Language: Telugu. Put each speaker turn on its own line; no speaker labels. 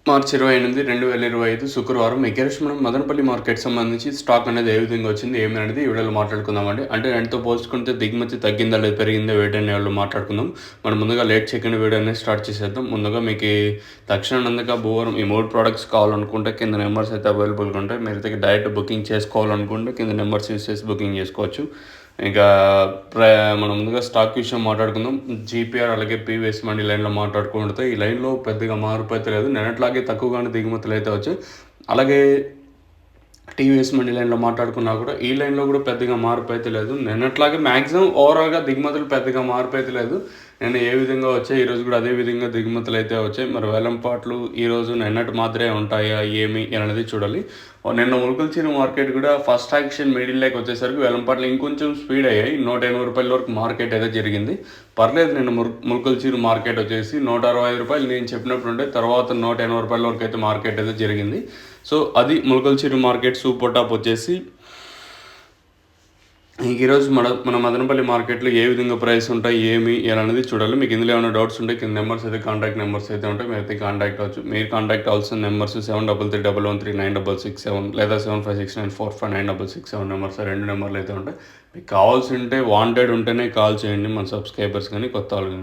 మార్చి 28, 2025 శుక్రవారం ఈరోజు మనం మదనపల్లి మార్కెట్ సంబంధించి స్టాక్ అనేది ఏ విధంగా వచ్చింది ఏమి అనేది ఈ వీడియోలో మాట్లాడుకుందామండి. అంటే ఎంతో పోల్చుకుంటే దిగుమతి తగ్గిందా లేదా పెరిగిందా వేటనే వాళ్ళు మాట్లాడుకుందాం. మనం ముందుగా లేట్ చేయకుండా వీడియో అనేది స్టార్ట్ చేసేద్దాం. ముందుగా మీకు దక్షిణ నందిక భూవరం ఈ 3 ప్రోడక్ట్స్ కావాలనుకుంటే కింద నెంబర్స్ అయితే అవైలబుల్గా ఉంటాయి. మీరు డైరెక్ట్ బుకింగ్ చేసుకోవాలనుకుంటే కింద నెంబర్స్ యూస్ చేసి బుకింగ్ చేసుకోవచ్చు. ఇంకా మనం ముందుగా స్టాక్ విషయం మాట్లాడుకుందాం. జీపీఆర్ అలాగే పీవీఎస్ మండి లైన్లో మాట్లాడుకుంటే ఈ లైన్లో పెద్దగా మార్పు అయితే లేదు. నిన్నట్లాగే తక్కువగానే దిగుమతులు అయితే వచ్చాయి. అలాగే టీవీఎస్ మండి లైన్లో మాట్లాడుకున్నా కూడా ఈ లైన్లో కూడా పెద్దగా మార్పు అయితే లేదు. నిన్నట్లాగే మ్యాక్సిమం ఓవరాల్గా దిగుమతులు పెద్దగా మార్పు అయితే లేదు. నేను ఏ విధంగా వచ్చాయి ఈరోజు కూడా అదే విధంగా దిగుమతులు అయితే వచ్చాయి. మరి వేలంపాట్లు ఈరోజు నిన్నటి మాత్రమే ఉంటాయా ఏమి అనేది చూడాలి. నిన్న ములకల్చీరు మార్కెట్ కూడా ఫస్ట్ యాక్షన్ మిడిల్ లైక్ వచ్చేసరికి వేలంపాట్లు ఇంకొంచెం స్పీడ్ అయ్యాయి. 180 రూపాయల వరకు మార్కెట్ అయితే జరిగింది. పర్లేదు. నిన్న ములకల్చీరు మార్కెట్ వచ్చేసి 165 రూపాయలు నేను చెప్పినప్పుడు ఉంటే తర్వాత 180 రూపాయల వరకు అయితే మార్కెట్ అయితే జరిగింది. సో అది ములకల్చీరు మార్కెట్ సూపర్ టాప్ వచ్చేసి ఈరోజు మన మదనపల్లి మార్కెట్లో ఏ విధంగా ప్రైస్ ఉంటాయి ఏమి అనేది చూడాలి. మీకు ఇందులో ఏమైనా డౌట్స్ ఉంటే కింద నెంబర్స్ అయితే కాంటాక్ట్ నెంబర్స్ అయితే ఉంటాయి. మీరు అయితే కాంటాక్ట్ అవ్వచ్చు. మీరు కాంటాక్ట్ అవ్వాల్సిన నెంబర్స్ 7331139667 లేదా 7569459667 నెంబర్స్. 2 నెంబర్లు అయితే ఉంటాయి. మీకు కావాల్సి ఉంటే వాంటెడ్ ఉంటేనే కాల్ చేయండి. మన సబ్స్క్రైబర్స్ కానీ కొత్త వాళ్ళు కానీ.